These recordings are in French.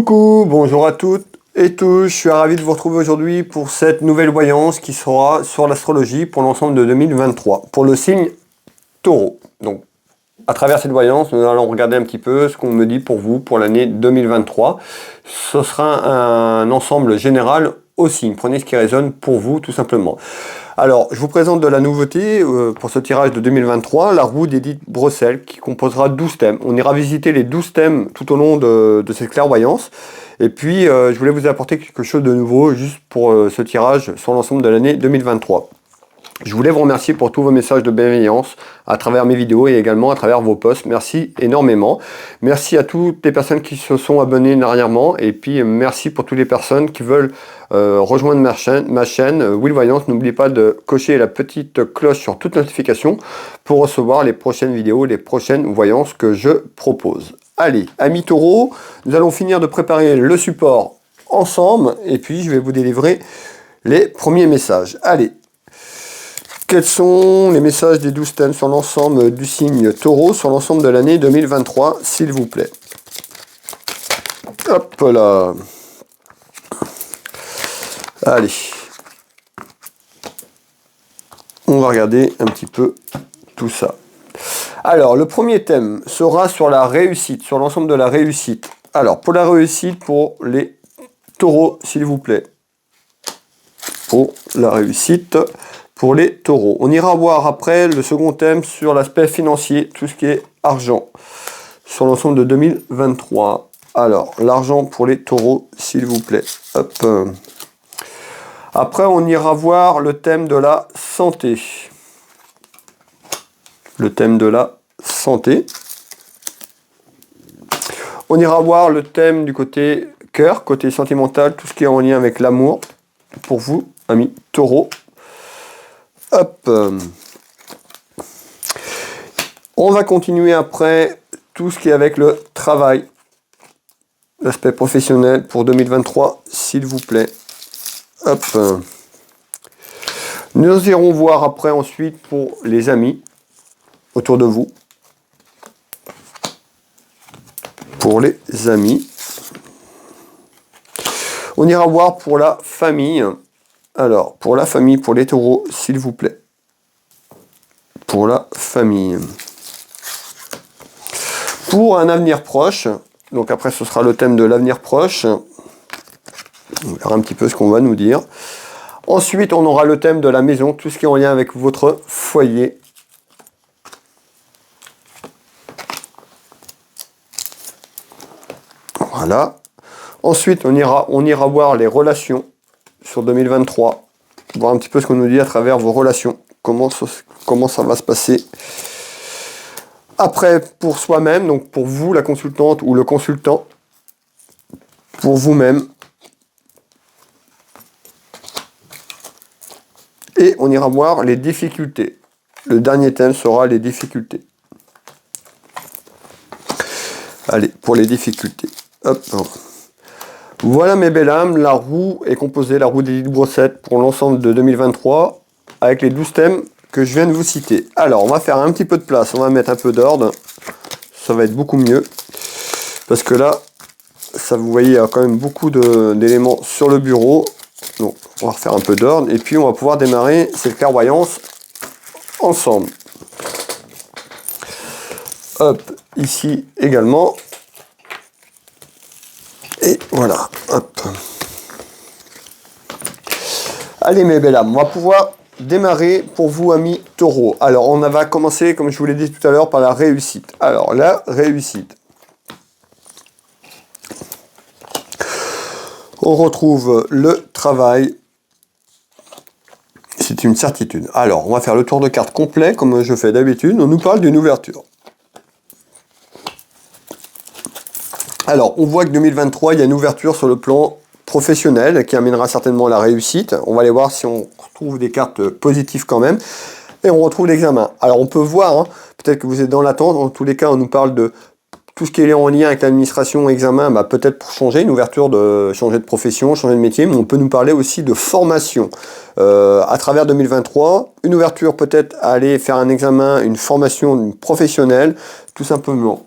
Coucou, bonjour à toutes et tous, je suis ravi de vous retrouver aujourd'hui pour cette nouvelle voyance qui sera sur l'astrologie pour l'ensemble de 2023, pour le signe Taureau. Donc, à travers cette voyance, nous allons regarder un petit peu ce qu'on me dit pour vous pour l'année 2023. Ce sera un ensemble général au signe, prenez ce qui résonne pour vous tout simplement. Alors, je vous présente de la nouveauté pour ce tirage de 2023, la roue d'Edith Bruxelles qui composera 12 thèmes. On ira visiter les 12 thèmes tout au long de cette clairvoyance. Et puis, je voulais vous apporter quelque chose de nouveau juste pour ce tirage sur l'ensemble de l'année 2023. Je voulais vous remercier pour tous vos messages de bienveillance à travers mes vidéos et également à travers vos posts. Merci énormément. Merci à toutes les personnes qui se sont abonnées dernièrement. Et puis merci pour toutes les personnes qui veulent rejoindre ma chaîne Will Voyance. N'oubliez pas de cocher la petite cloche sur toute notification pour recevoir les prochaines vidéos, les prochaines voyances que je propose. Allez, amis taureaux, nous allons finir de préparer le support ensemble. Et puis je vais vous délivrer les premiers messages. Allez. Quels sont les messages des 12 thèmes sur l'ensemble du signe Taureau, sur l'ensemble de l'année 2023, s'il vous plaît? Hop là. Allez. On va regarder un petit peu tout ça. Alors, le premier thème sera sur la réussite, sur l'ensemble de la réussite. Alors, pour la réussite, pour les taureaux, s'il vous plaît. Pour la réussite. Pour les taureaux. On ira voir après le second thème sur l'aspect financier, tout ce qui est argent, sur l'ensemble de 2023. Alors, l'argent pour les taureaux, s'il vous plaît. Hop. Après, on ira voir le thème de la santé. Le thème de la santé. On ira voir le thème du côté cœur, côté sentimental, tout ce qui est en lien avec l'amour, pour vous, amis taureaux. Hop. On va continuer après tout ce qui est avec le travail, l'aspect professionnel pour 2023, s'il vous plaît. Hop. Nous irons voir après ensuite pour les amis autour de vous. Pour les amis. On ira voir pour la famille. Alors, pour la famille, pour les taureaux, s'il vous plaît. Pour la famille. Pour un avenir proche, donc après ce sera le thème de l'avenir proche. On verra un petit peu ce qu'on va nous dire. Ensuite, on aura le thème de la maison, tout ce qui est en lien avec votre foyer. Voilà. Ensuite, on ira voir les relations. Sur 2023, voir un petit peu ce qu'on nous dit à travers vos relations, comment ça va se passer. Après, pour soi-même, donc pour vous, la consultante ou le consultant, pour vous-même. Et on ira voir les difficultés. Le dernier thème sera les difficultés. Allez, pour les difficultés. Hop. Voilà mes belles âmes, la roue est composée, la roue d'Edith Bruxelles pour l'ensemble de 2023, avec les 12 thèmes que je viens de vous citer. Alors, on va faire un petit peu de place, on va mettre un peu d'ordre, ça va être beaucoup mieux, parce que là, ça vous voyez, il y a quand même beaucoup d'éléments sur le bureau, donc on va refaire un peu d'ordre, et puis on va pouvoir démarrer cette clairvoyance ensemble. Hop, ici également. Et voilà, hop. Allez mes belles âmes, on va pouvoir démarrer pour vous amis taureaux. Alors on va commencer, comme je vous l'ai dit tout à l'heure, par la réussite. Alors la réussite. On retrouve le travail. C'est une certitude. Alors on va faire le tour de carte complet, comme je fais d'habitude. On nous parle d'une ouverture. Alors, on voit que 2023, il y a une ouverture sur le plan professionnel qui amènera certainement la réussite. On va aller voir si on retrouve des cartes positives quand même. Et on retrouve l'examen. Alors, on peut voir, hein, peut-être que vous êtes dans l'attente. En tous les cas, on nous parle de tout ce qui est en lien avec l'administration, examen, peut-être pour changer, une ouverture de changer de profession, changer de métier. Mais on peut nous parler aussi de formation. À travers 2023, une ouverture peut-être à aller faire un examen, une formation professionnelle, tout simplement.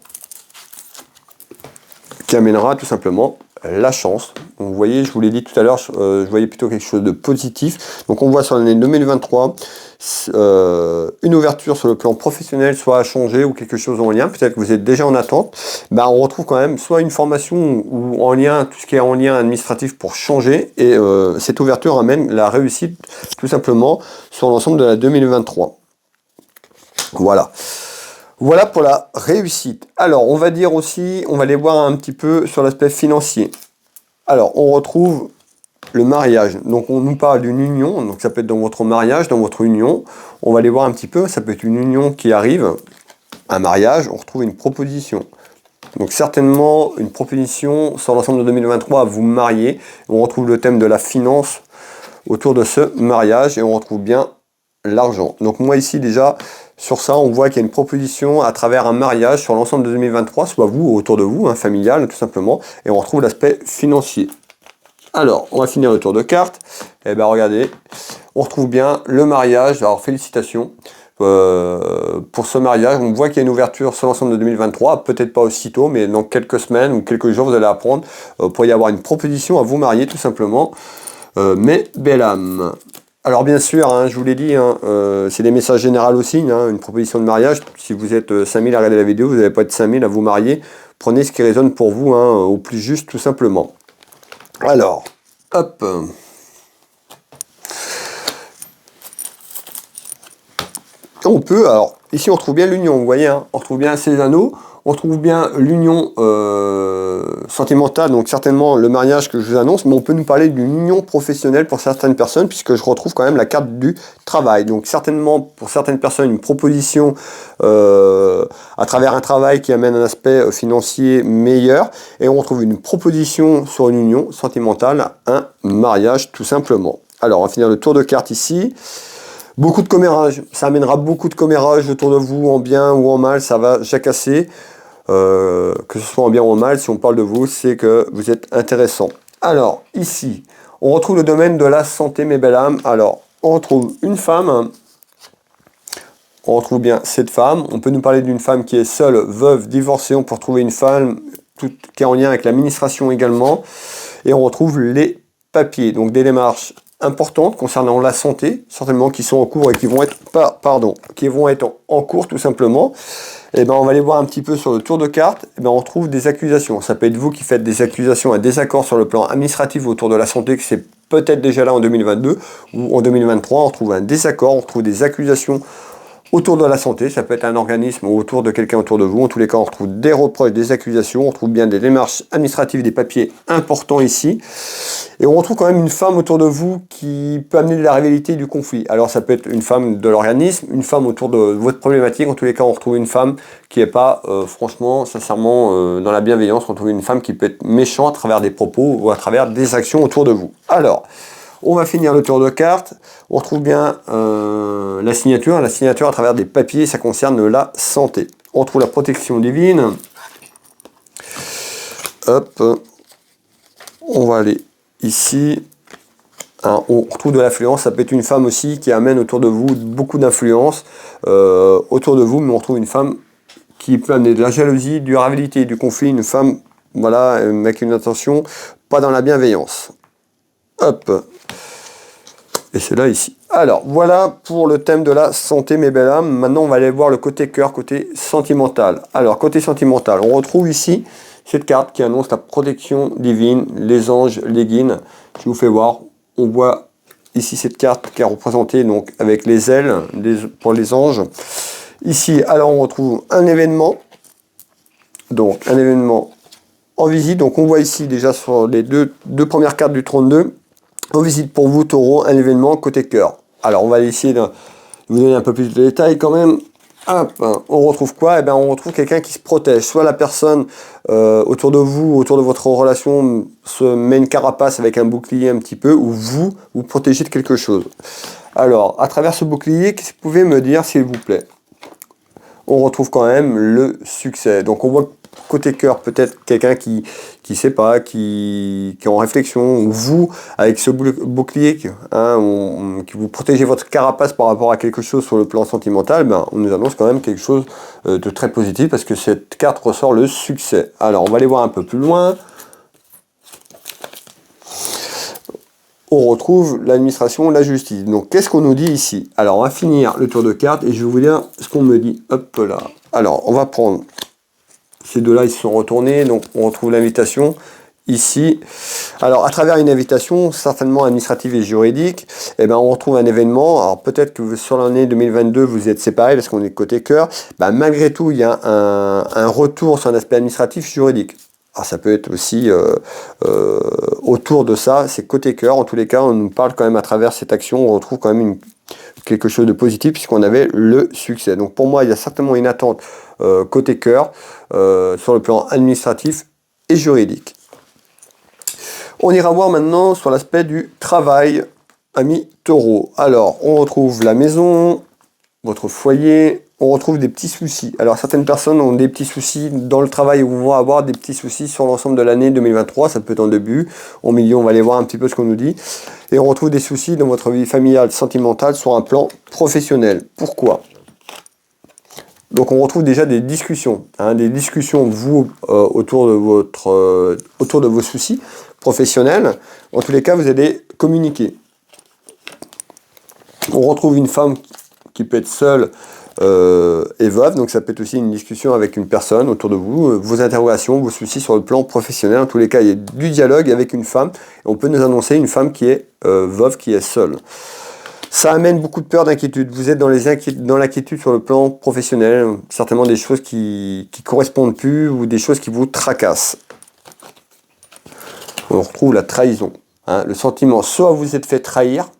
Qui amènera tout simplement la chance. Donc, vous voyez, je vous l'ai dit tout à l'heure, je voyais plutôt quelque chose de positif. Donc on voit sur l'année 2023 une ouverture sur le plan professionnel, soit à changer ou quelque chose en lien. Peut-être que vous êtes déjà en attente. Ben, on retrouve quand même soit une formation ou en lien, tout ce qui est en lien administratif pour changer. Et cette ouverture amène la réussite tout simplement sur l'ensemble de la 2023. Voilà. Voilà pour la réussite. Alors, on va dire aussi, on va aller voir un petit peu sur l'aspect financier. Alors, on retrouve le mariage. Donc, on nous parle d'une union. Donc, ça peut être dans votre mariage, dans votre union. On va aller voir un petit peu. Ça peut être une union qui arrive, un mariage. On retrouve une proposition. Donc, certainement, une proposition sur l'ensemble de 2023 à vous marier. On retrouve le thème de la finance autour de ce mariage et on retrouve bien l'argent. Donc, moi, ici, déjà, sur ça, on voit qu'il y a une proposition à travers un mariage sur l'ensemble de 2023, soit vous ou autour de vous, hein, familial tout simplement, et on retrouve l'aspect financier. Alors, on va finir le tour de cartes. Et bien, regardez, on retrouve bien le mariage. Alors, félicitations pour ce mariage. On voit qu'il y a une ouverture sur l'ensemble de 2023, peut-être pas aussitôt, mais dans quelques semaines ou quelques jours, vous allez apprendre pour y avoir une proposition à vous marier tout simplement. Mais belle âme. Alors bien sûr, hein, je vous l'ai dit, hein, c'est des messages généraux aussi, hein, une proposition de mariage. Si vous êtes 5000 à regarder la vidéo, vous n'allez pas être 5000 à vous marier. Prenez ce qui résonne pour vous, hein, au plus juste tout simplement. Alors, hop. On peut, alors ici on retrouve bien l'union, vous voyez, hein, on retrouve bien ces anneaux, on retrouve bien l'union sentimentale, donc certainement le mariage que je vous annonce, mais on peut nous parler d'une union professionnelle pour certaines personnes, puisque je retrouve quand même la carte du travail. Donc certainement pour certaines personnes une proposition à travers un travail qui amène un aspect financier meilleur, et on retrouve une proposition sur une union sentimentale, un mariage tout simplement. Alors on va finir le tour de cartes ici. Beaucoup de commérage, ça amènera beaucoup de commérage autour de vous, en bien ou en mal, ça va jacasser. Que ce soit en bien ou en mal, si on parle de vous, c'est que vous êtes intéressant. Alors, ici, on retrouve le domaine de la santé, mes belles âmes. Alors, on retrouve une femme, on retrouve bien cette femme. On peut nous parler d'une femme qui est seule, veuve, divorcée. On peut retrouver une femme qui est en lien avec l'administration également. Et on retrouve les papiers, donc des démarches importantes concernant la santé, certainement qui sont en cours et qui vont être en cours tout simplement. Et ben on va aller voir un petit peu sur le tour de cartes. Et ben on retrouve des accusations. Ça peut être vous qui faites des accusations, un désaccord sur le plan administratif autour de la santé, que c'est peut-être déjà là en 2022 ou en 2023. On retrouve un désaccord, on retrouve des accusations autour de la santé, ça peut être un organisme ou autour de quelqu'un autour de vous. En tous les cas, on retrouve des reproches, des accusations, on retrouve bien des démarches administratives, des papiers importants ici. Et on retrouve quand même une femme autour de vous qui peut amener de la rivalité du conflit. Alors ça peut être une femme de l'organisme, une femme autour de votre problématique. En tous les cas, on retrouve une femme qui n'est pas, franchement, sincèrement, dans la bienveillance. On retrouve une femme qui peut être méchante à travers des propos ou à travers des actions autour de vous. Alors, on va finir le tour de cartes. On retrouve bien la signature à travers des papiers, ça concerne la santé. On retrouve la protection divine. Hop, on va aller ici. Hein, on retrouve de l'influence, ça peut être une femme aussi qui amène autour de vous beaucoup d'influence autour de vous, mais on retrouve une femme qui peut amener de la jalousie, du rivalité, du conflit, une femme, voilà, avec une intention pas dans la bienveillance. Hop. Et c'est là ici. Alors, voilà pour le thème de la santé, mes belles âmes. Maintenant, on va aller voir le côté cœur, côté sentimental. Alors, côté sentimental, on retrouve ici cette carte qui annonce la protection divine, les anges, les guides. Je vous fais voir. On voit ici cette carte qui est représentée donc, avec les ailes pour les anges. Ici, alors, on retrouve un événement. Donc, un événement en visite. Donc, on voit ici déjà sur les deux premières cartes du 32. On visite pour vous, Taureau, un événement côté cœur. Alors, on va essayer de vous donner un peu plus de détails quand même. Hop, on retrouve quoi? Eh bien, on retrouve quelqu'un qui se protège. Soit la personne autour de vous, autour de votre relation, se met une carapace avec un bouclier un petit peu, ou vous protégez de quelque chose. Alors, à travers ce bouclier, qu'est-ce que vous pouvez me dire, s'il vous plaît? On retrouve quand même le succès. Donc, on voit côté cœur, peut-être quelqu'un qui sait pas, qui est en réflexion, ou vous, avec ce bouclier, hein, qui vous protégez votre carapace par rapport à quelque chose sur le plan sentimental, ben, on nous annonce quand même quelque chose de très positif, parce que cette carte ressort le succès. Alors, on va aller voir un peu plus loin. on retrouve l'administration, la justice. Donc qu'est-ce qu'on nous dit ici? Alors on va finir le tour de cartes et je vais vous dire ce qu'on me dit. Hop là. Alors on va prendre ces deux-là, ils se sont retournés, donc on retrouve l'invitation ici. Alors à travers une invitation, certainement administrative et juridique, eh ben, on retrouve un événement. Alors peut-être que sur l'année 2022, vous êtes séparés parce qu'on est côté cœur. Ben, malgré tout, il y a un retour sur un aspect administratif juridique. Alors ça peut être aussi autour de ça, c'est côté cœur. En tous les cas, on nous parle quand même à travers cette action, on retrouve quand même quelque chose de positif puisqu'on avait le succès. Donc pour moi, il y a certainement une attente côté cœur sur le plan administratif et juridique. On ira voir maintenant sur l'aspect du travail, ami taureau. Alors, on retrouve la maison, votre foyer, on retrouve des petits soucis. Alors, certaines personnes ont des petits soucis dans le travail ou vont avoir des petits soucis sur l'ensemble de l'année 2023. Ça peut être en début, au milieu, on va aller voir un petit peu ce qu'on nous dit. Et on retrouve des soucis dans votre vie familiale, sentimentale, sur un plan professionnel. Pourquoi ? Donc on retrouve déjà des discussions, vous autour de vos soucis professionnels. En tous les cas, vous allez communiquer. On retrouve une femme qui peut être seule et veuve, donc ça peut être aussi une discussion avec une personne autour de vous, vos interrogations, vos soucis sur le plan professionnel. En tous les cas, il y a du dialogue avec une femme. Et on peut nous annoncer une femme qui est veuve, qui est seule. Ça amène beaucoup de peur, d'inquiétude. Vous êtes dans l'inquiétude sur le plan professionnel, certainement des choses qui correspondent plus ou des choses qui vous tracassent. On retrouve la trahison. Le sentiment, soit vous êtes fait trahir,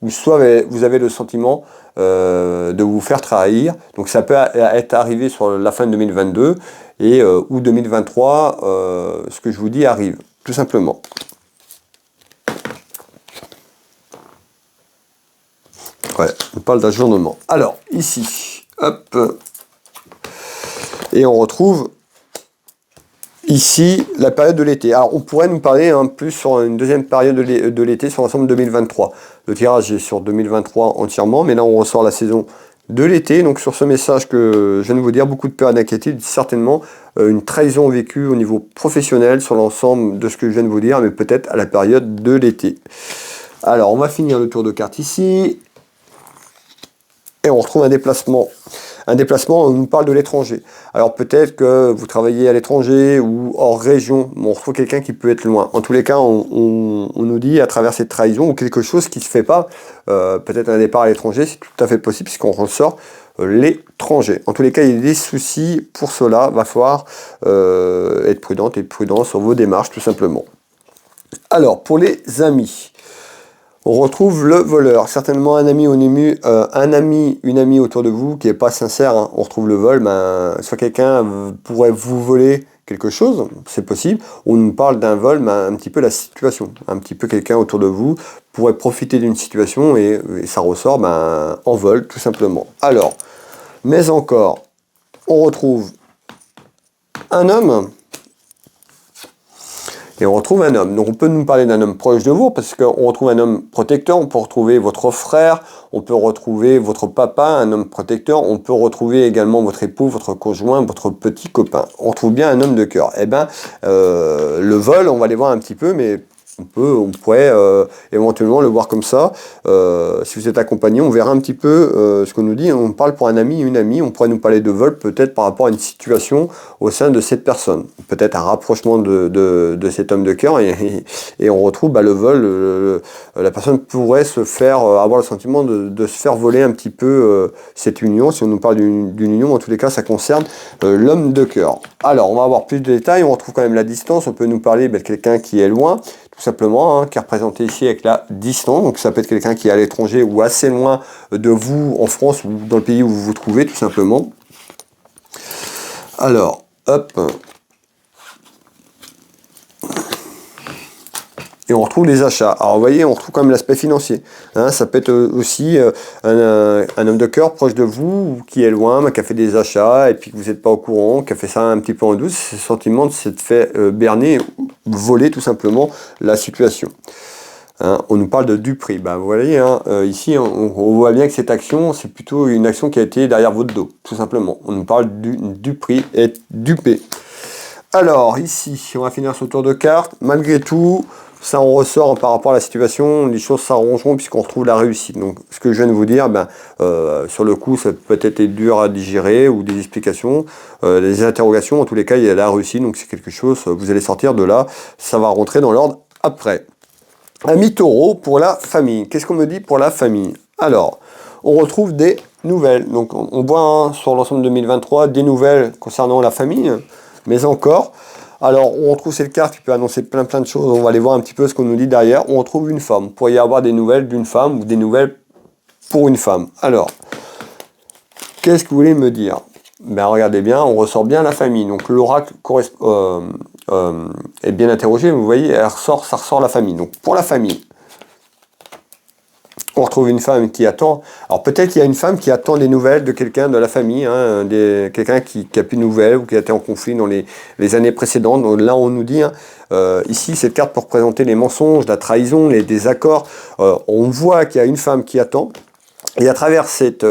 ou soit vous avez le sentiment de vous faire trahir. Donc ça peut être arrivé sur la fin de 2022 et ou 2023, ce que je vous dis arrive, tout simplement. Ouais, on parle d'ajournement. Alors, ici, hop, et on retrouve ici la période de l'été. Alors, on pourrait nous parler plus sur une deuxième période de l'été sur l'ensemble 2023. Le tirage est sur 2023 entièrement, mais là, on ressort la saison de l'été. Donc, sur ce message que je viens de vous dire, beaucoup de peur et d'inquiétude, certainement une trahison vécue au niveau professionnel sur l'ensemble de ce que je viens de vous dire, mais peut-être à la période de l'été. Alors, on va finir le tour de cartes ici. Et on retrouve un déplacement. Un déplacement, on nous parle de l'étranger. Alors peut-être que vous travaillez à l'étranger ou hors région, mais on retrouve quelqu'un qui peut être loin. En tous les cas, on nous dit à travers cette trahison ou quelque chose qui ne se fait pas, peut-être un départ à l'étranger, c'est tout à fait possible puisqu'on ressort l'étranger. En tous les cas, il y a des soucis pour cela. Il va falloir être prudent sur vos démarches tout simplement. Alors, pour les amis. On retrouve le voleur, certainement un ami, une amie autour de vous qui n'est pas sincère. On retrouve le vol, soit quelqu'un pourrait vous voler quelque chose, c'est possible. On nous parle d'un vol, un petit peu la situation, un petit peu quelqu'un autour de vous pourrait profiter d'une situation et ça ressort en vol tout simplement. Alors, mais encore, on retrouve un homme. Et on retrouve un homme. Donc on peut nous parler d'un homme proche de vous, parce qu'on retrouve un homme protecteur, on peut retrouver votre frère, on peut retrouver votre papa, un homme protecteur, on peut retrouver également votre époux, votre conjoint, votre petit copain. On trouve bien un homme de cœur. Eh bien, le vol, on va aller voir un petit peu, mais on pourrait éventuellement le voir comme ça. Si vous êtes accompagné, on verra un petit peu ce qu'on nous dit. On parle pour un ami, une amie. On pourrait nous parler de vol peut-être par rapport à une situation au sein de cette personne. Peut-être un rapprochement de cet homme de cœur et on retrouve le vol. La personne pourrait se faire avoir le sentiment de se faire voler un petit peu cette union. Si on nous parle d'une union, en tous les cas, ça concerne l'homme de cœur. Alors, on va avoir plus de détails. On retrouve quand même la distance. On peut nous parler de quelqu'un qui est loin. Tout simplement, qui est représenté ici avec la distance. Donc ça peut être quelqu'un qui est à l'étranger ou assez loin de vous en France ou dans le pays où vous vous trouvez, tout simplement. Alors, hop. Et on retrouve les achats. Alors vous voyez, on retrouve quand même l'aspect financier. Ça peut être aussi un homme de cœur proche de vous, qui est loin, mais qui a fait des achats, et puis que vous n'êtes pas au courant, qui a fait ça un petit peu en douce. Ce sentiment de s'être fait berner, voler tout simplement la situation. On nous parle de duperie. Vous voyez, ici, on voit bien que cette action, c'est plutôt une action qui a été derrière votre dos, tout simplement. On nous parle du prix et dupé. Alors, ici, on va finir ce tour de cartes. Malgré tout, ça en ressort par rapport à la situation, les choses s'arrangeront puisqu'on retrouve la réussite. Donc ce que je viens de vous dire, sur le coup, ça peut être dur à digérer ou des explications, des interrogations. En tous les cas, il y a la réussite, donc c'est quelque chose, vous allez sortir de là, ça va rentrer dans l'ordre après. Ami Taureau pour la famille. Qu'est-ce qu'on me dit pour la famille? Alors, on retrouve des nouvelles. Donc on voit sur l'ensemble 2023 des nouvelles concernant la famille, mais encore. Alors on retrouve cette carte qui peut annoncer plein de choses. On va aller voir un petit peu ce qu'on nous dit derrière. On retrouve une femme. Vous pourriez y avoir des nouvelles d'une femme ou des nouvelles pour une femme. Alors, qu'est-ce que vous voulez me dire? Ben regardez bien, on ressort bien la famille. Donc l'oracle est bien interrogé. Vous voyez, ça ressort la famille. Donc pour la famille, on retrouve une femme qui attend. Alors peut-être qu'il y a une femme qui attend des nouvelles de quelqu'un de la famille, hein, quelqu'un qui a plus de nouvelles ou qui a été en conflit dans les années précédentes. Donc là on nous dit, ici cette carte peut représenter les mensonges, la trahison, les désaccords. On voit qu'il y a une femme qui attend. Et à travers cette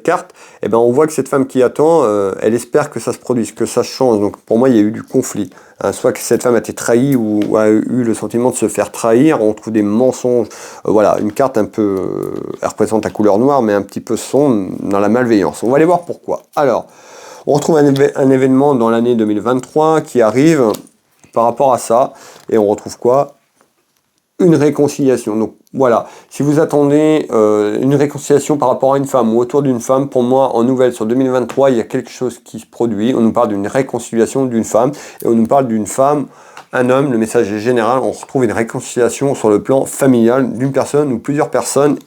carte, eh ben, on voit que cette femme qui attend, elle espère que ça se produise, que ça change. Donc pour moi, il y a eu du conflit. Hein, soit que cette femme a été trahie ou a eu le sentiment de se faire trahir. On trouve des mensonges. Voilà, une carte un peu... elle représente la couleur noire, mais un petit peu sombre dans la malveillance. On va aller voir pourquoi. Alors, on retrouve un événement dans l'année 2023 qui arrive par rapport à ça. Et on retrouve quoi? Une réconciliation. Donc voilà, si vous attendez une réconciliation par rapport à une femme ou autour d'une femme, pour moi, en nouvelle sur 2023, il y a quelque chose qui se produit. On nous parle d'une réconciliation d'une femme et on nous parle d'une femme, un homme. Le message est général. On retrouve une réconciliation sur le plan familial d'une personne ou plusieurs personnes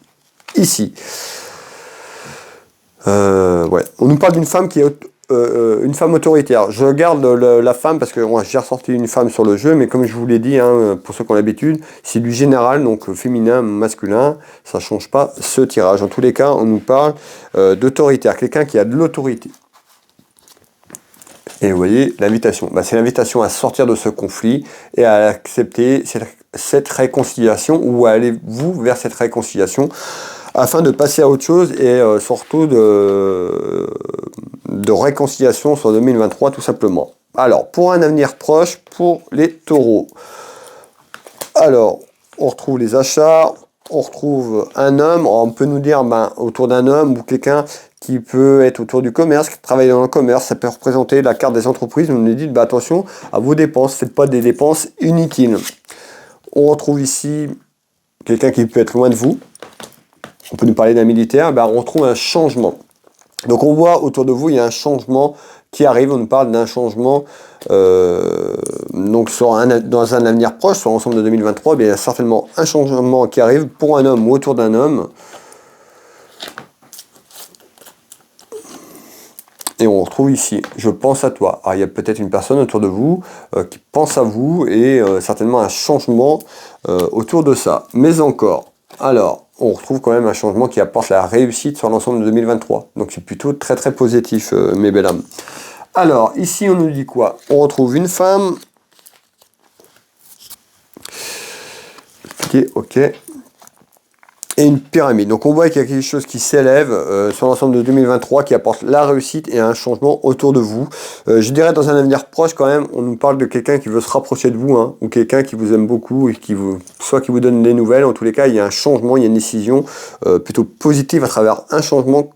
ici. Ouais. On nous parle d'une femme qui est une femme autoritaire. Je garde la femme parce que j'ai ressorti une femme sur le jeu, mais comme je vous l'ai dit, hein, pour ceux qui ont l'habitude, c'est du général, donc féminin, masculin, ça ne change pas ce tirage. En tous les cas, on nous parle d'autoritaire, quelqu'un qui a de l'autorité. Et vous voyez, l'invitation, c'est l'invitation à sortir de ce conflit et à accepter cette réconciliation, ou à aller vous vers cette réconciliation, afin de passer à autre chose et surtout de réconciliation sur 2023 tout simplement. Alors, pour un avenir proche, pour les taureaux. Alors, on retrouve les achats, on retrouve un homme, on peut nous dire autour d'un homme ou quelqu'un qui peut être autour du commerce, qui travaille dans le commerce, ça peut représenter la carte des entreprises, on nous dit attention à vos dépenses, faites pas des dépenses inutiles. On retrouve ici quelqu'un qui peut être loin de vous. On peut nous parler d'un militaire, on retrouve un changement. Donc on voit autour de vous, il y a un changement qui arrive, on nous parle d'un changement donc dans un avenir proche, sur l'ensemble de 2023, il y a certainement un changement qui arrive pour un homme ou autour d'un homme. Et on retrouve ici, je pense à toi. Alors il y a peut-être une personne autour de vous qui pense à vous et certainement un changement autour de ça. Mais encore, alors, on retrouve quand même un changement qui apporte la réussite sur l'ensemble de 2023. Donc c'est plutôt très très positif, mes belles âmes. Alors, ici on nous dit quoi? On retrouve une femme. Ok. Et une pyramide. Donc on voit qu'il y a quelque chose qui s'élève sur l'ensemble de 2023 qui apporte la réussite et un changement autour de vous. Je dirais dans un avenir proche quand même, on nous parle de quelqu'un qui veut se rapprocher de vous, hein, ou quelqu'un qui vous aime beaucoup et qui vous donne des nouvelles. En tous les cas, il y a un changement, il y a une décision plutôt positive à travers un changement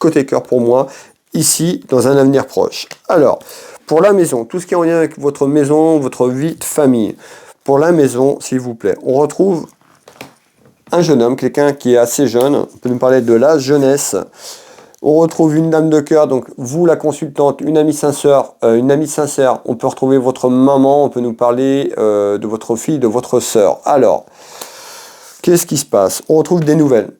côté cœur pour moi, ici dans un avenir proche. Alors, pour la maison, tout ce qui est en lien avec votre maison, votre vie de famille. Pour la maison, s'il vous plaît, on retrouve un jeune homme, quelqu'un qui est assez jeune, on peut nous parler de la jeunesse. On retrouve une dame de cœur, donc vous la consultante, une amie sincère, on peut retrouver votre maman, on peut nous parler de votre fille, de votre sœur. Alors, qu'est-ce qui se passe? On retrouve des nouvelles.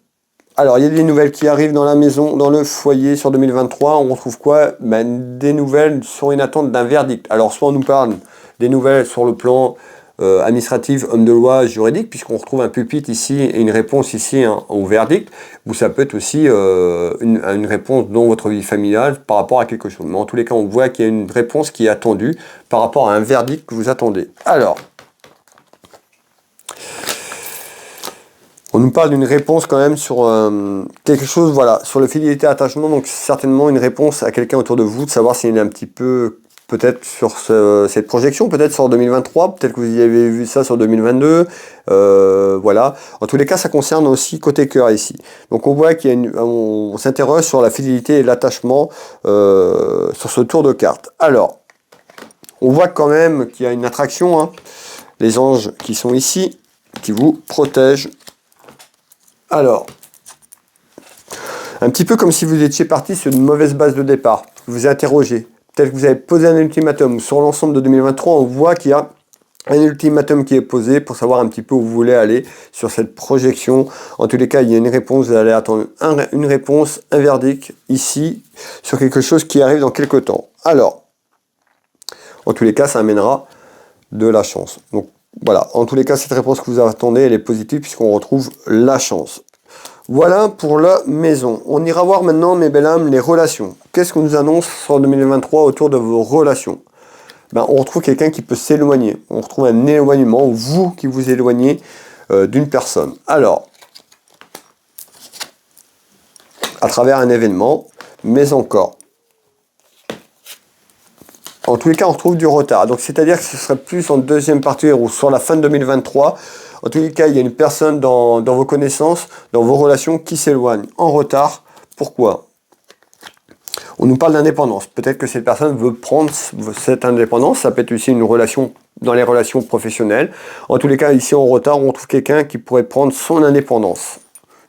Alors, il y a des nouvelles qui arrivent dans la maison, dans le foyer sur 2023. On retrouve quoi? Des nouvelles sur une attente d'un verdict. Alors, soit on nous parle des nouvelles sur le plan administrative, homme de loi, juridique, puisqu'on retrouve un pupitre ici et une réponse ici au verdict, ou ça peut être aussi une réponse dans votre vie familiale par rapport à quelque chose. Mais en tous les cas, on voit qu'il y a une réponse qui est attendue par rapport à un verdict que vous attendez. Alors, on nous parle d'une réponse quand même sur quelque chose, voilà, sur le fidélité attachement, donc certainement une réponse à quelqu'un autour de vous, de savoir s'il est un petit peu peut-être sur cette projection, peut-être sur 2023, peut-être que vous y avez vu ça sur 2022, voilà. En tous les cas, ça concerne aussi côté cœur ici. Donc on voit on s'interroge sur la fidélité et l'attachement sur ce tour de cartes. Alors, on voit quand même qu'il y a une attraction, hein. Les anges qui sont ici, qui vous protègent. Alors, un petit peu comme si vous étiez parti sur une mauvaise base de départ. Vous vous interrogez. Peut-être que vous avez posé un ultimatum. Sur l'ensemble de 2023, on voit qu'il y a un ultimatum qui est posé pour savoir un petit peu où vous voulez aller sur cette projection. En tous les cas, il y a une réponse. Vous allez attendre une réponse, un verdict ici sur quelque chose qui arrive dans quelques temps. Alors, en tous les cas, ça amènera de la chance. Donc voilà, en tous les cas, cette réponse que vous attendez, elle est positive puisqu'on retrouve la chance. Voilà pour la maison. On ira voir maintenant, mes belles âmes, les relations. Qu'est-ce qu'on nous annonce sur 2023 autour de vos relations? On retrouve quelqu'un qui peut s'éloigner. On retrouve un éloignement, vous qui vous éloignez d'une personne. Alors, à travers un événement, mais encore. En tous les cas, on retrouve du retard. Donc, c'est-à-dire que ce serait plus en deuxième partie ou sur la fin de 2023. En tous les cas, il y a une personne dans vos connaissances, dans vos relations qui s'éloigne en retard. Pourquoi? On nous parle d'indépendance. Peut-être que cette personne veut prendre cette indépendance. Ça peut être aussi une relation dans les relations professionnelles. En tous les cas, ici en retard, on trouve quelqu'un qui pourrait prendre son indépendance,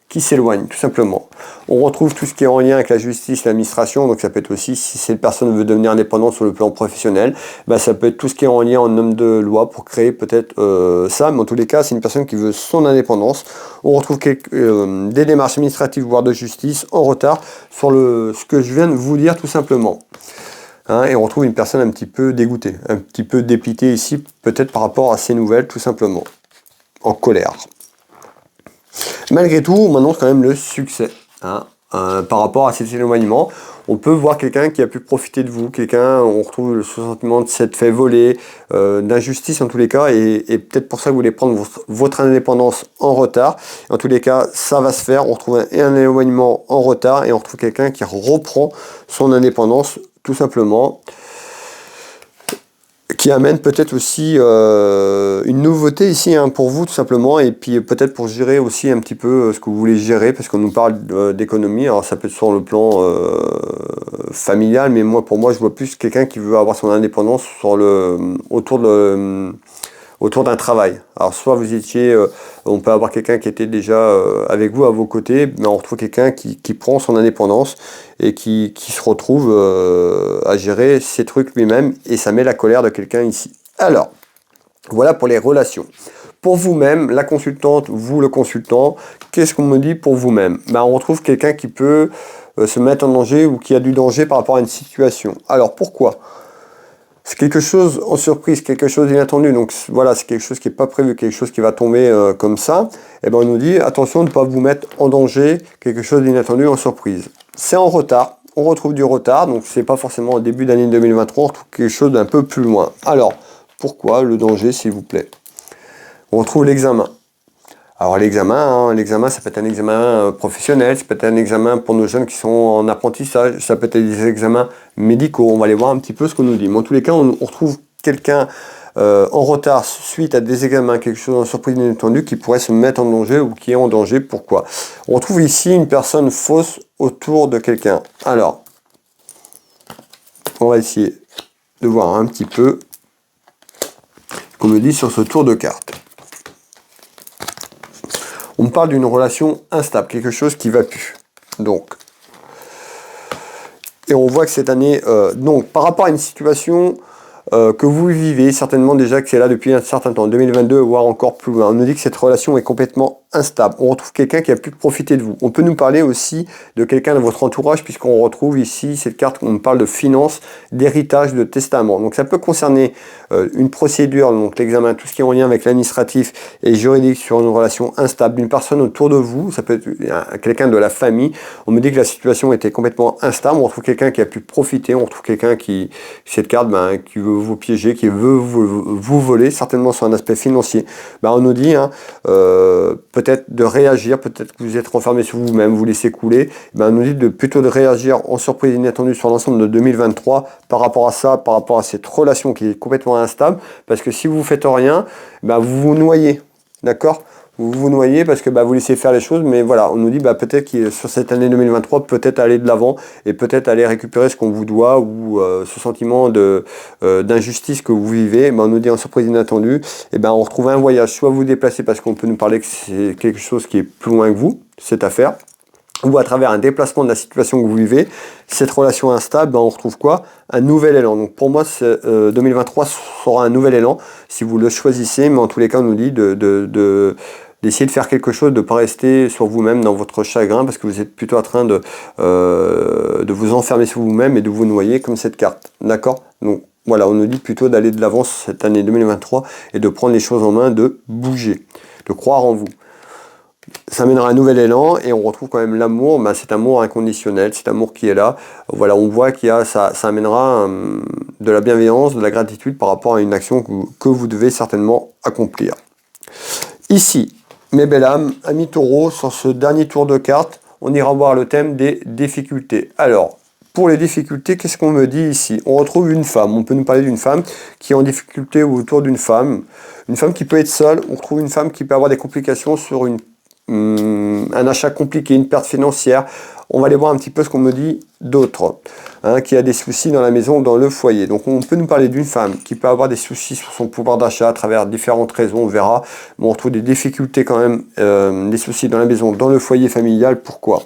qui s'éloigne, tout simplement. On retrouve tout ce qui est en lien avec la justice, l'administration, donc ça peut être aussi, si cette personne veut devenir indépendante sur le plan professionnel, ça peut être tout ce qui est en lien en homme de loi pour créer peut-être ça, mais en tous les cas, c'est une personne qui veut son indépendance. On retrouve des démarches administratives, voire de justice, en retard sur ce que je viens de vous dire, tout simplement. Et on retrouve une personne un petit peu dégoûtée, un petit peu dépitée ici, peut-être par rapport à ces nouvelles, tout simplement, en colère. Malgré tout, on m'annonce quand même le succès. Par rapport à cet éloignement, on peut voir quelqu'un qui a pu profiter de vous, on retrouve le sentiment de s'être fait voler, d'injustice en tous les cas, et peut-être pour ça que vous voulez prendre votre indépendance en retard. En tous les cas, ça va se faire. On retrouve un éloignement en retard et on retrouve quelqu'un qui reprend son indépendance, tout simplement. Qui amène peut-être aussi une nouveauté ici pour vous tout simplement, et puis peut-être pour gérer aussi un petit peu ce que vous voulez gérer, parce qu'on nous parle d'économie. Alors ça peut être sur le plan familial, mais pour moi je vois plus quelqu'un qui veut avoir son indépendance autour d'un travail. Alors soit vous étiez, on peut avoir quelqu'un qui était déjà avec vous à vos côtés, mais on retrouve quelqu'un qui prend son indépendance et qui se retrouve à gérer ses trucs lui-même, et ça met la colère de quelqu'un ici. Alors, voilà pour les relations. Pour vous-même, la consultante, vous le consultant, qu'est-ce qu'on me dit pour vous-même? On retrouve quelqu'un qui peut se mettre en danger ou qui a du danger par rapport à une situation. Alors pourquoi? C'est quelque chose en surprise, quelque chose d'inattendu. Donc voilà, c'est quelque chose qui n'est pas prévu, quelque chose qui va tomber comme ça. On nous dit attention de ne pas vous mettre en danger, quelque chose d'inattendu en surprise. C'est en retard, on retrouve du retard, donc c'est pas forcément au début d'année 2023, on retrouve quelque chose d'un peu plus loin. Alors, pourquoi le danger, s'il vous plaît? On retrouve l'examen. Alors l'examen, ça peut être un examen professionnel, ça peut être un examen pour nos jeunes qui sont en apprentissage, ça peut être des examens médicaux. On va aller voir un petit peu ce qu'on nous dit. Mais en tous les cas, on retrouve quelqu'un en retard suite à des examens, quelque chose en surprise inattendue qui pourrait se mettre en danger ou qui est en danger. Pourquoi? On retrouve ici une personne fausse autour de quelqu'un. Alors, on va essayer de voir un petit peu ce qu'on me dit sur ce tour de cartes. On me parle d'une relation instable, quelque chose qui ne va plus. Donc, et on voit que cette année, par rapport à une situation que vous vivez, certainement déjà que c'est là depuis un certain temps, 2022, voire encore plus loin, on nous dit que cette relation est complètement instable. On retrouve quelqu'un qui a pu profiter de vous. On peut nous parler aussi de quelqu'un de votre entourage, puisqu'on retrouve ici cette carte, on nous parle de finances, d'héritage, de testament. Donc ça peut concerner une procédure, donc l'examen, tout ce qui est en lien avec l'administratif et juridique sur une relation instable d'une personne autour de vous. Ça peut être quelqu'un de la famille. On me dit que la situation était complètement instable. On retrouve quelqu'un qui a pu profiter. On retrouve quelqu'un cette carte, qui veut vous piéger, qui veut vous voler, certainement sur un aspect financier, ben, on nous dit hein, peut-être de réagir, peut-être que vous êtes renfermé sur vous-même, vous laissez couler, ben, on nous dit plutôt de réagir en surprise inattendue sur l'ensemble de 2023 par rapport à ça, par rapport à cette relation qui est complètement instable, parce que si vous ne faites rien, ben, vous vous noyez, d'accord ? Vous vous noyez parce que bah, vous laissez faire les choses, mais voilà, on nous dit bah, peut-être que sur cette année 2023, peut-être aller de l'avant et peut-être aller récupérer ce qu'on vous doit ou ce sentiment d'injustice que vous vivez. Bah, on nous dit en surprise inattendue, et ben on retrouve un voyage, soit vous déplacez parce qu'on peut nous parler que c'est quelque chose qui est plus loin que vous, cette affaire, ou à travers un déplacement de la situation que vous vivez, cette relation instable, ben on retrouve quoi? Un nouvel élan. Donc pour moi, 2023 sera un nouvel élan, si vous le choisissez, mais en tous les cas, on nous dit d'essayer de faire quelque chose, de ne pas rester sur vous-même dans votre chagrin, parce que vous êtes plutôt en train de vous enfermer sur vous-même et de vous noyer comme cette carte. D'accord? Donc voilà, on nous dit plutôt d'aller de l'avant cette année 2023 et de prendre les choses en main, de bouger, de croire en vous. Ça mènera un nouvel élan et on retrouve quand même l'amour, ben cet amour inconditionnel, cet amour qui est là. Voilà, on voit qu'il y a, ça amènera de la bienveillance, de la gratitude par rapport à une action que vous devez certainement accomplir. Ici, mes belles âmes, amis taureaux, sur ce dernier tour de cartes, on ira voir le thème des difficultés. Alors, pour les difficultés, qu'est-ce qu'on me dit ici? On retrouve une femme, on peut nous parler d'une femme qui est en difficulté autour d'une femme qui peut être seule, on retrouve une femme qui peut avoir des complications sur un achat compliqué, une perte financière. On va aller voir un petit peu ce qu'on me dit d'autres, hein, qui a des soucis dans la maison, dans le foyer. Donc on peut nous parler d'une femme qui peut avoir des soucis sur son pouvoir d'achat à travers différentes raisons, on verra. Mais on retrouve des difficultés quand même, des soucis dans la maison, dans le foyer familial. Pourquoi?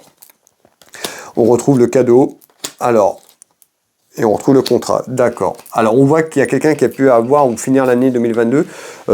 On retrouve le cadeau. Alors, et on retrouve le contrat. D'accord. Alors, on voit qu'il y a quelqu'un qui a pu avoir ou finir l'année 2022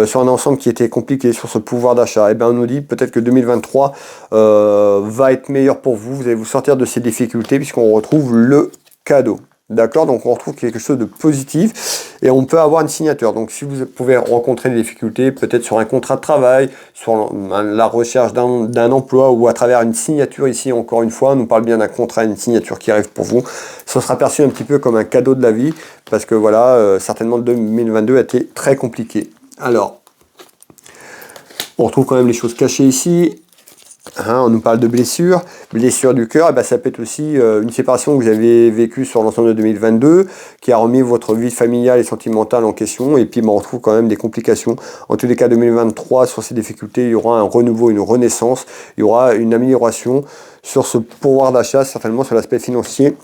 sur un ensemble qui était compliqué, sur ce pouvoir d'achat. Et bien, on nous dit peut-être que 2023 va être meilleur pour vous. Vous allez vous sortir de ces difficultés puisqu'on retrouve le cadeau. D'accord? Donc, on retrouve quelque chose de positif et on peut avoir une signature. Donc, si vous pouvez rencontrer des difficultés, peut-être sur un contrat de travail, sur la recherche d'un emploi ou à travers une signature ici, encore une fois, on nous parle bien d'un contrat, une signature qui arrive pour vous. Ça sera perçu un petit peu comme un cadeau de la vie parce que voilà, certainement 2022 a été très compliqué. Alors, on retrouve quand même les choses cachées ici. Hein, on nous parle de blessures du cœur, et ben ça peut être aussi une séparation que vous avez vécue sur l'ensemble de 2022, qui a remis votre vie familiale et sentimentale en question, et puis ben, on retrouve quand même des complications. En tous les cas, 2023, sur ces difficultés, il y aura un renouveau, une renaissance, il y aura une amélioration sur ce pouvoir d'achat, certainement sur l'aspect financier,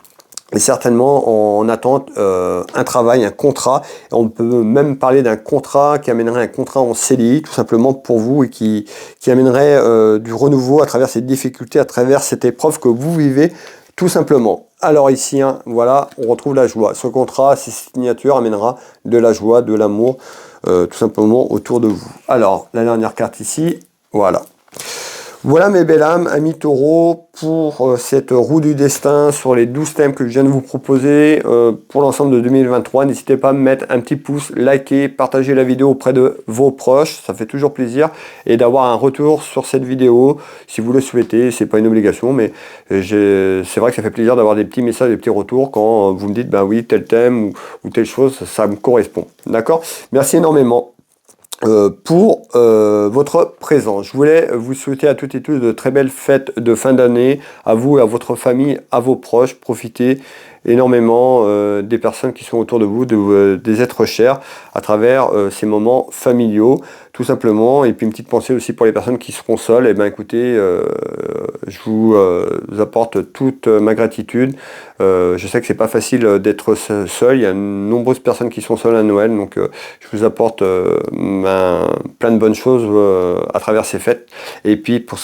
et certainement en attente un travail, un contrat. Et on peut même parler d'un contrat qui amènerait un contrat en CDI tout simplement pour vous et qui amènerait du renouveau à travers ces difficultés, à travers cette épreuve que vous vivez tout simplement. Alors ici, hein, voilà, on retrouve la joie. Ce contrat, ces signatures amènera de la joie, de l'amour tout simplement autour de vous. Alors, la dernière carte ici, voilà. Voilà mes belles âmes, amis taureaux, pour cette roue du destin sur les 12 thèmes que je viens de vous proposer pour l'ensemble de 2023. N'hésitez pas à me mettre un petit pouce, liker, partager la vidéo auprès de vos proches, ça fait toujours plaisir, et d'avoir un retour sur cette vidéo si vous le souhaitez. C'est pas une obligation, mais c'est vrai que ça fait plaisir d'avoir des petits messages, des petits retours quand vous me dites ben oui, tel thème ou telle chose, ça me correspond. D'accord? Merci énormément. Pour votre présence. Je voulais vous souhaiter à toutes et tous de très belles fêtes de fin d'année, à vous et à votre famille, à vos proches. Profitez énormément des personnes qui sont autour de vous, des êtres chers, à travers ces moments familiaux, tout simplement. Et puis une petite pensée aussi pour les personnes qui seront seules. Et bien écoutez, je vous apporte toute ma gratitude. Je sais que c'est pas facile d'être seul. Il y a de nombreuses personnes qui sont seules à Noël, donc je vous apporte plein de bonnes choses à travers ces fêtes. Et puis pour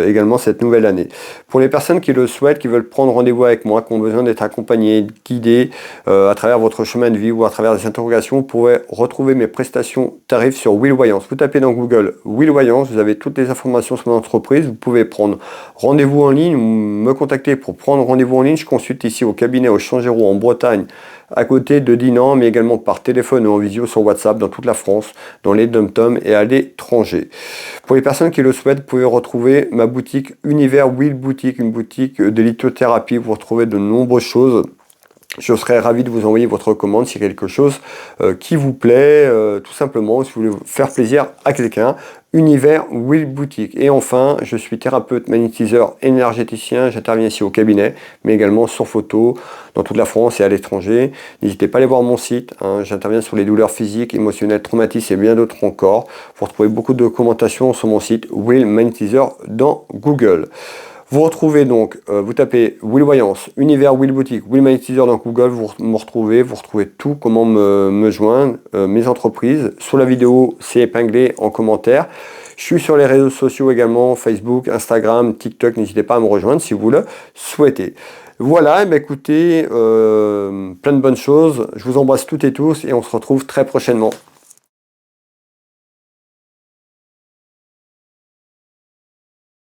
également cette nouvelle année. Pour les personnes qui le souhaitent, qui veulent prendre rendez-vous avec moi, qui ont besoin d'être accompagnés, guidés à travers votre chemin de vie ou à travers des interrogations, vous pourrez retrouver mes prestations tarifs sur Will Voyance. Vous tapez dans Google Will Voyance, vous avez toutes les informations sur mon entreprise. Vous pouvez prendre rendez-vous en ligne ou me contacter pour prendre rendez-vous en ligne. Je consulte ici au cabinet au Changéro en Bretagne, à côté de Dinan, mais également par téléphone ou en visio sur WhatsApp dans toute la France, dans les dom-toms et à l'étranger. Pour les personnes qui le souhaitent, vous pouvez retrouver ma boutique Univers Will Boutique, une boutique de lithothérapie. Vous retrouvez de nombreuses choses Je serais ravi de vous envoyer votre commande si quelque chose qui vous plaît, tout simplement, si vous voulez faire plaisir à quelqu'un. Univers Will Boutique. Et enfin, je suis thérapeute, magnétiseur, énergéticien. J'interviens ici au cabinet, mais également sur photo, dans toute la France et à l'étranger. N'hésitez pas à aller voir mon site. Hein. J'interviens sur les douleurs physiques, émotionnelles, traumatismes et bien d'autres encore. Vous retrouvez beaucoup de documentations sur mon site Will Magnétiseur dans Google. Vous retrouvez donc, vous tapez Will Voyance, Univers Will Boutique, Will Magnétiseur dans Google, vous retrouvez tout, comment me joindre, mes entreprises. Sous la vidéo, c'est épinglé en commentaire. Je suis sur les réseaux sociaux également, Facebook, Instagram, TikTok, n'hésitez pas à me rejoindre si vous le souhaitez. Voilà, écoutez, plein de bonnes choses. Je vous embrasse toutes et tous et on se retrouve très prochainement.